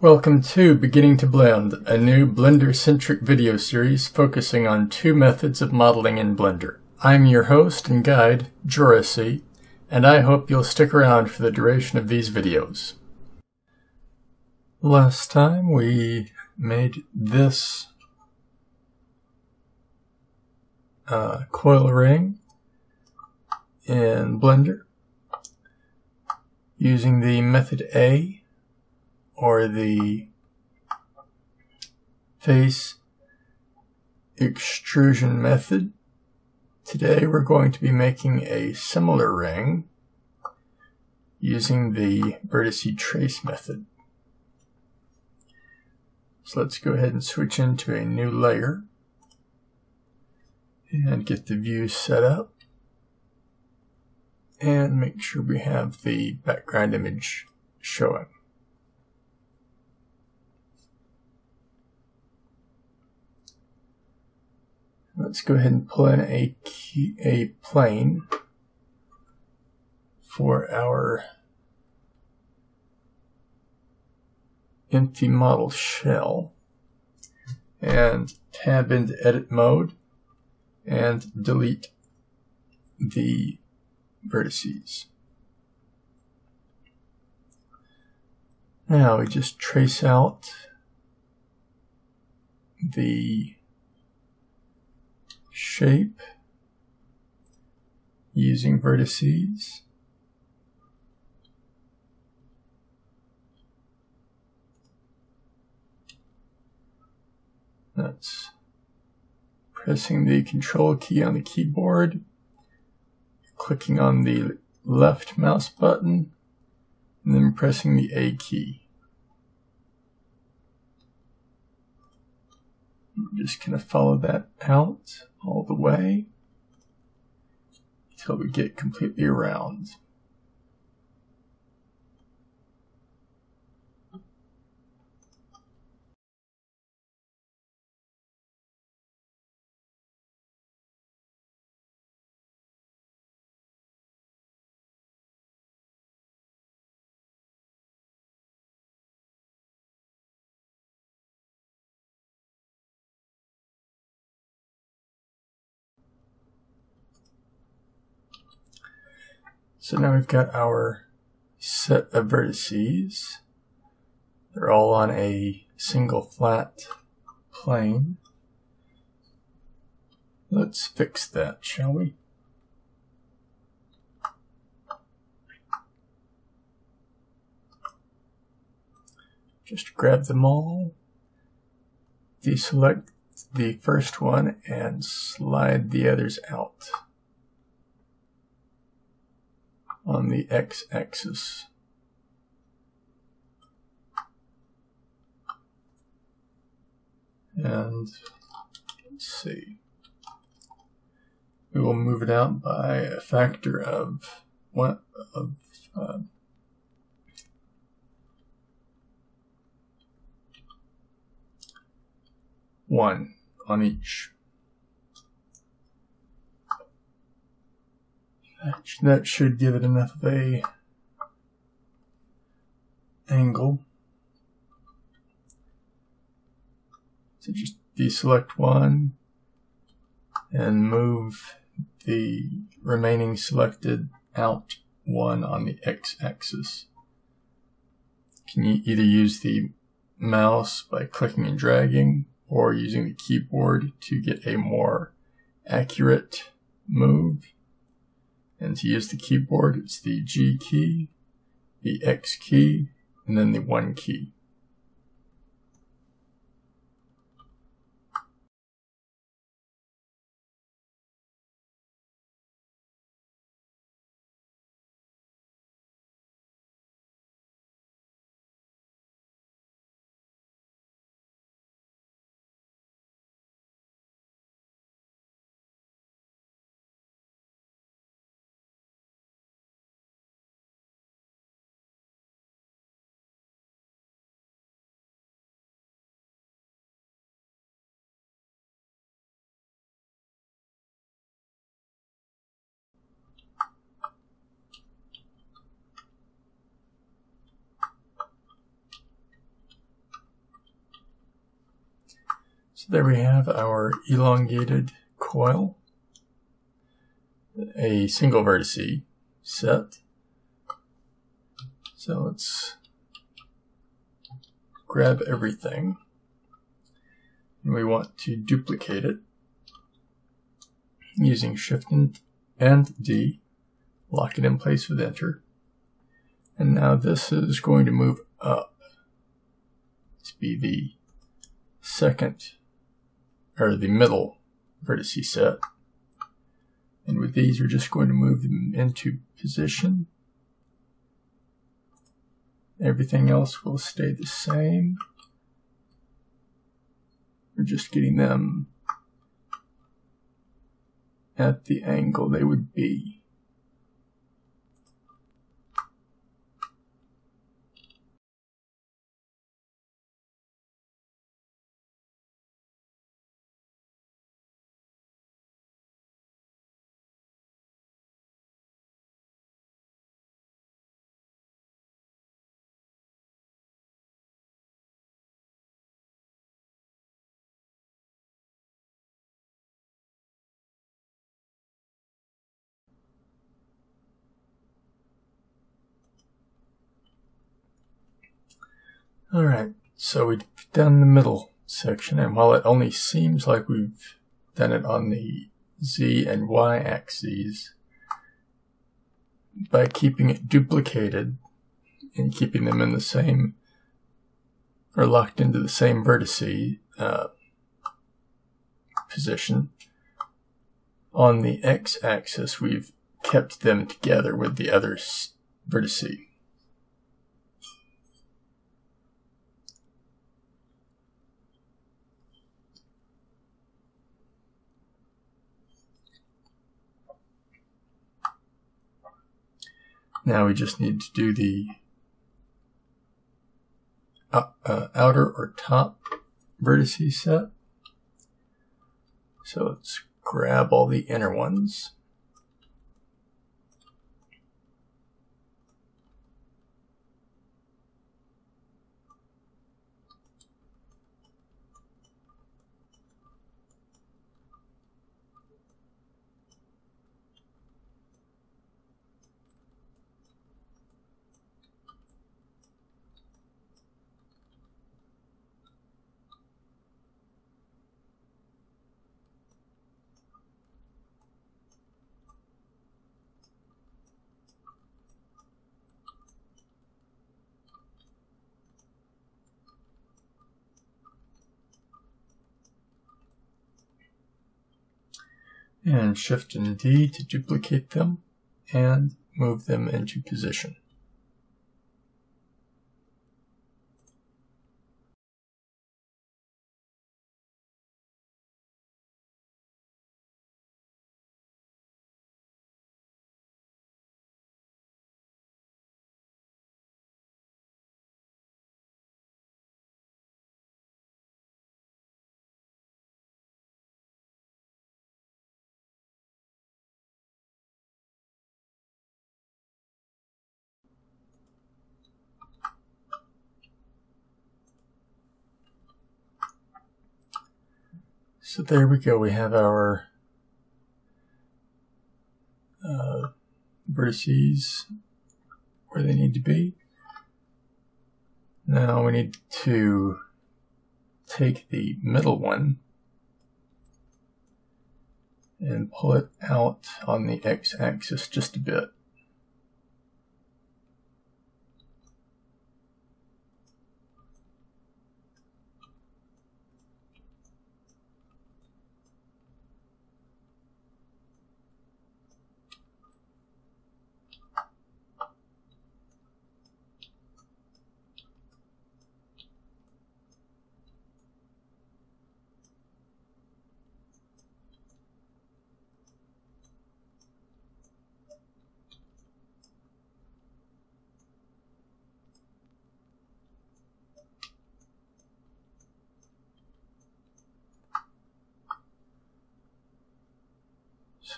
Welcome to Beginning to Blend, a new Blender-centric video series focusing on two methods of modeling in Blender. I'm your host and guide, JoRaSe, and I hope you'll stick around for the duration of these videos. Last time we made this coil ring in Blender using the method A, or the Face Extrusion Method. Today we're going to be making a similar ring using the JoRaSe trace method. So let's go ahead and switch into a new layer and get the view set up and make sure we have the background image showing. Let's go ahead and pull in a plane for our empty model shell and tab into edit mode and delete the vertices. Now we just trace out the shape using vertices. That's pressing the Control key on the keyboard, clicking on the left mouse button, and then pressing the A key. I'm just going to follow that out all the way until we get completely around. So now we've got our set of vertices. They're all on a single flat plane. Let's fix that, shall we? Just grab them all, deselect the first one, and slide the others out on the x-axis. And let's see, we will move it out by a factor of one on each. That should give it enough of a angle. So just deselect one and move the remaining selected out one on the x-axis. You can either use the mouse by clicking and dragging or using the keyboard to get a more accurate move. And to use the keyboard, it's the G key, the X key, and then the 1 key. So there we have our elongated coil, a single vertice set. So let's grab everything, and we want to duplicate it using Shift and D, lock it in place with Enter. And now this is going to move up to be the second, or the middle vertice set. And with these, we're just going to move them into position. Everything else will stay the same. We're just getting them at the angle they would be. Alright, so we've done the middle section, and while it only seems like we've done it on the Z and Y axes, by keeping it duplicated and keeping them in the same, or locked into the same vertice position, on the X axis we've kept them together with the other vertice. Now we just need to do the outer or top vertice set. So let's grab all the inner ones. And Shift and D to duplicate them and move them into position. So there we go, we have our vertices where they need to be. Now we need to take the middle one and pull it out on the X-axis just a bit.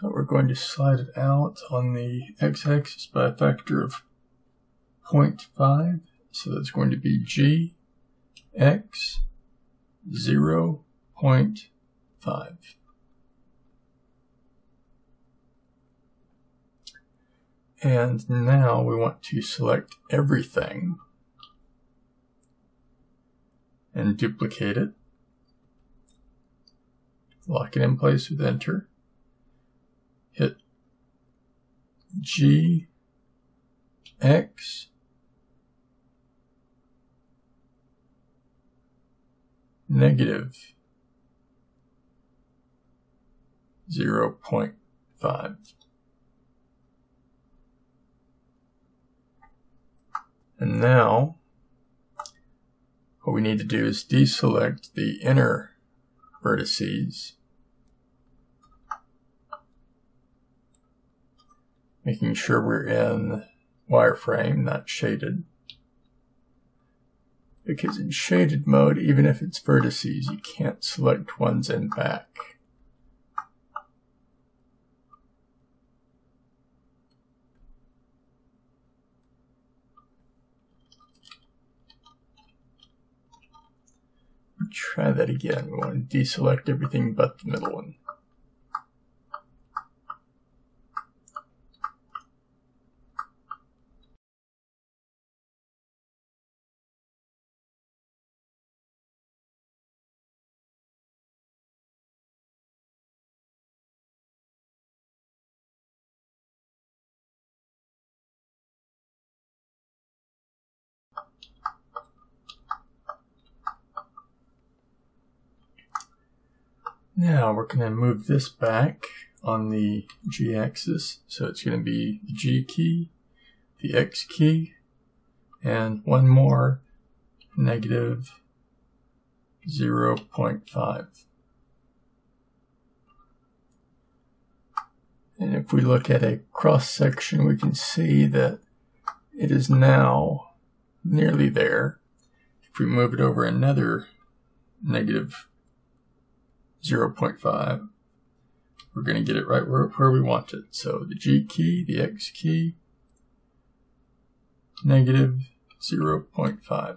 So we're going to slide it out on the X-axis by a factor of 0.5. So that's going to be G, X, 0.5. 0.5. And now we want to select everything and duplicate it. Lock it in place with Enter. Hit G, X, negative 0.5. And now what we need to do is deselect the inner vertices, making sure we're in wireframe, not shaded. Because in shaded mode, even if it's vertices, you can't select ones in back. Try that again. We want to deselect everything but the middle one. Now we're going to move this back on the G-axis, so it's going to be the G key, the X key, and one more, negative 0.5. And if we look at a cross section, we can see that it is now nearly there. If we move it over another negative 0.5, we're going to get it right where we want it. So the G key, the X key, negative 0.5.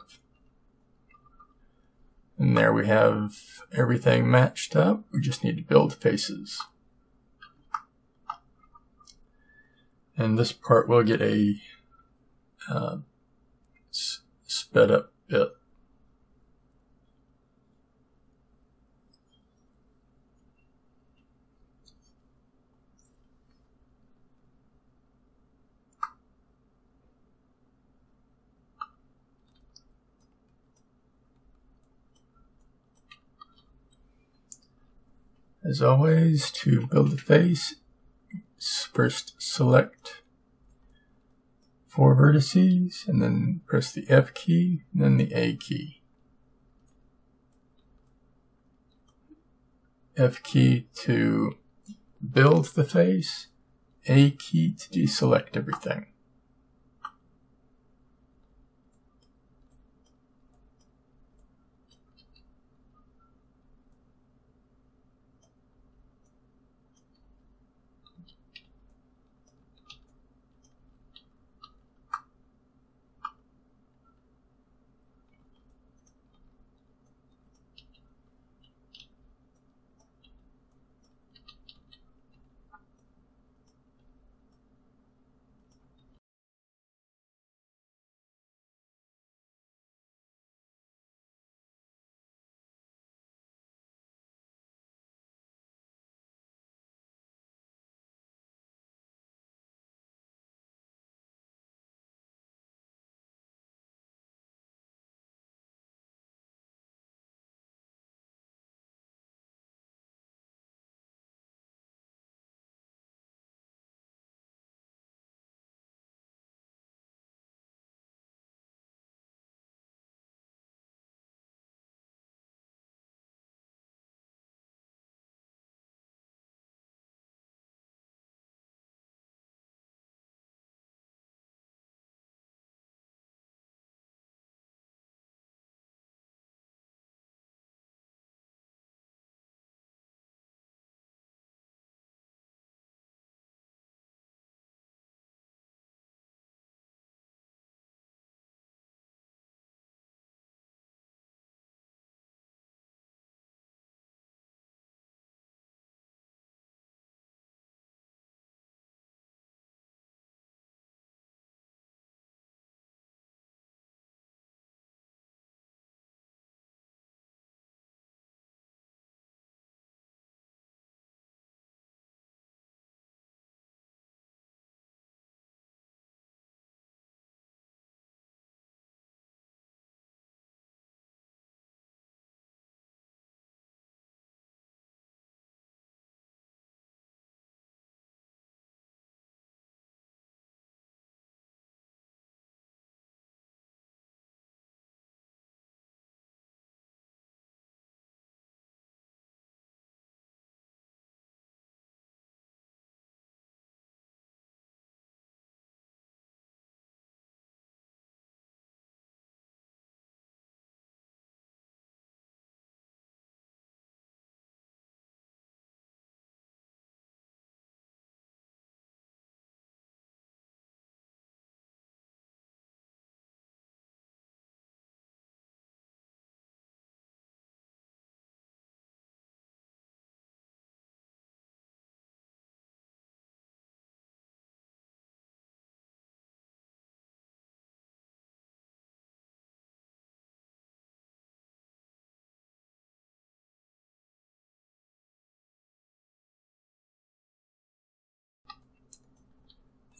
And there we have everything matched up. We just need to build faces. And this part will get a sped up bit. As always, to build the face, first select 4 vertices, and then press the F key, and then the A key. F key to build the face, A key to deselect everything.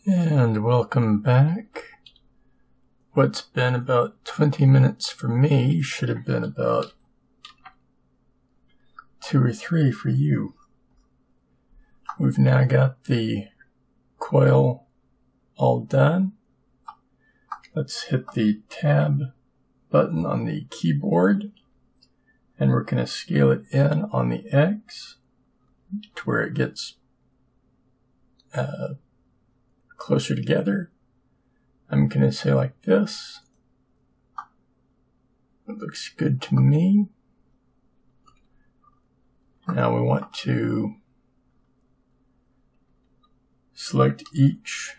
And welcome back. What's been about 20 minutes for me should have been about 2 or 3 for you. We've now got the coil all done. Let's hit the tab button on the keyboard, and we're going to scale it in on the X to where it gets closer together. I'm going to say like this. It looks good to me. Now we want to select each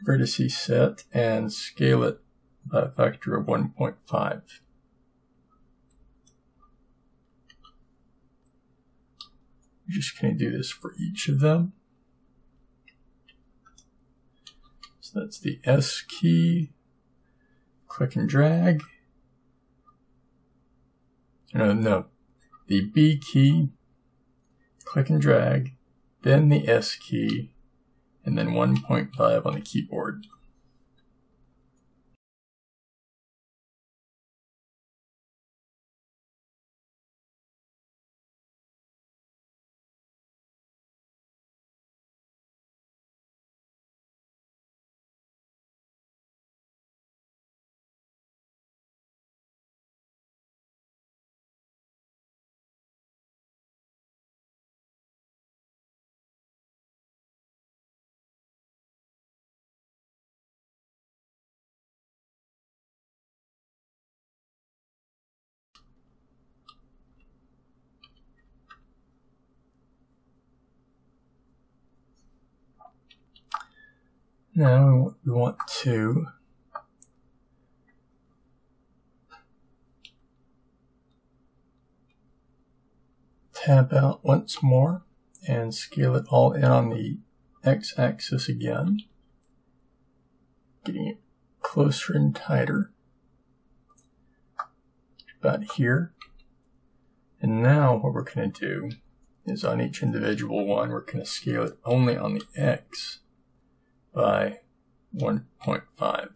vertice set and scale it by a factor of 1.5. We're just going to do this for each of them. So that's the S key, click and drag. No, the B key, click and drag, then the S key, and then 1.5 on the keyboard. Now we want to tab out once more and scale it all in on the X-axis again, getting it closer and tighter, about here. And now what we're going to do is on each individual one, we're going to scale it only on the X by 1.5.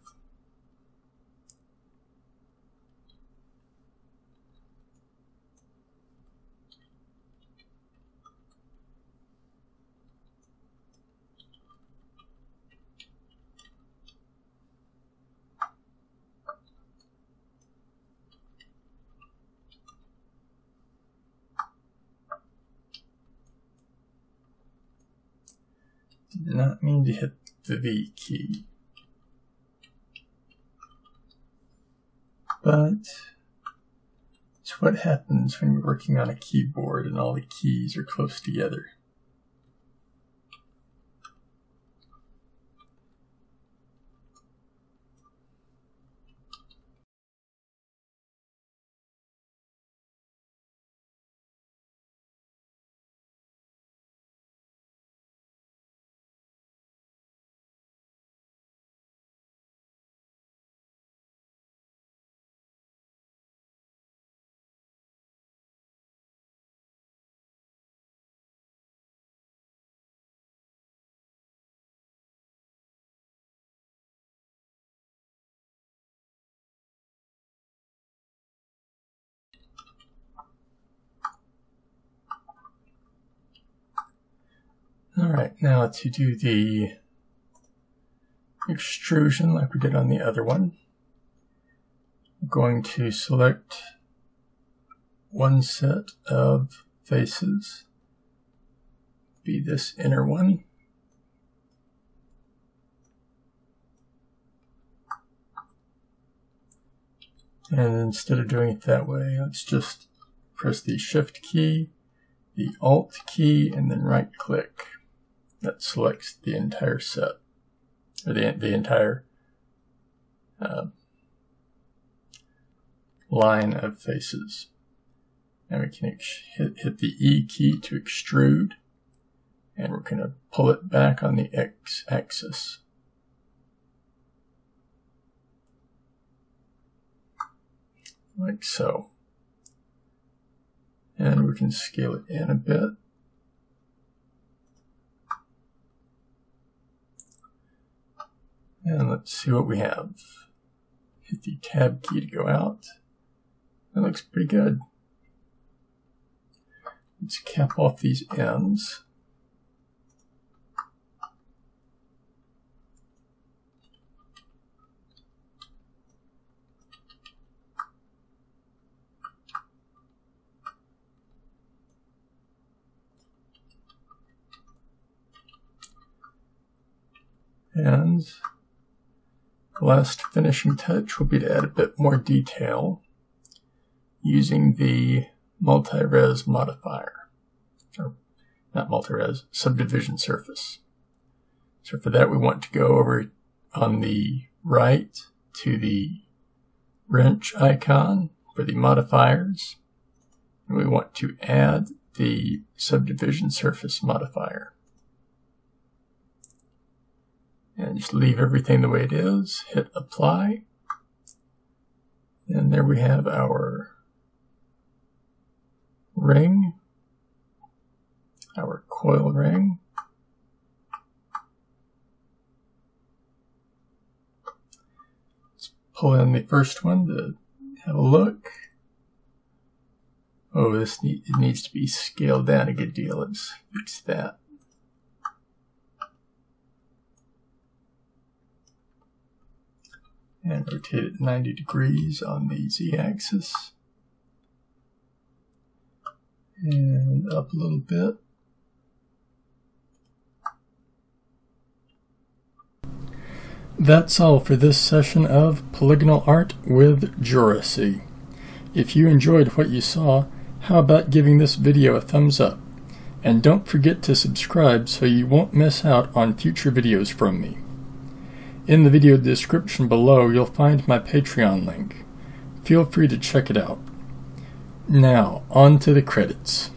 Did not mean to hit the V key, but it's what happens when you're working on a keyboard and all the keys are close together. Alright, now to do the extrusion like we did on the other one, I'm going to select one set of faces, be this inner one, and instead of doing it that way, let's just press the Shift key, the Alt key, and then right click. That selects the entire set, or the entire line of faces. And we can hit the E key to extrude, and we're going to pull it back on the X-axis. Like so. And we can scale it in a bit. And let's see what we have. Hit the tab key to go out. That looks pretty good. Let's cap off these ends. And the last finishing touch will be to add a bit more detail using the multi-res modifier, or not multi-res, subdivision surface. So for that we want to go over on the right to the wrench icon for the modifiers, and we want to add the subdivision surface modifier. And just leave everything the way it is, hit apply, and there we have our ring, our coil ring. Let's pull in the first one to have a look. Oh, it needs to be scaled down a good deal. Let's fix that. And rotate it 90 degrees on the z-axis. And up a little bit. That's all for this session of Polygonal Art with JoRaSe. If you enjoyed what you saw, how about giving this video a thumbs up? And don't forget to subscribe so you won't miss out on future videos from me. In the video description below, you'll find my Patreon link. Feel free to check it out. Now, on to the credits.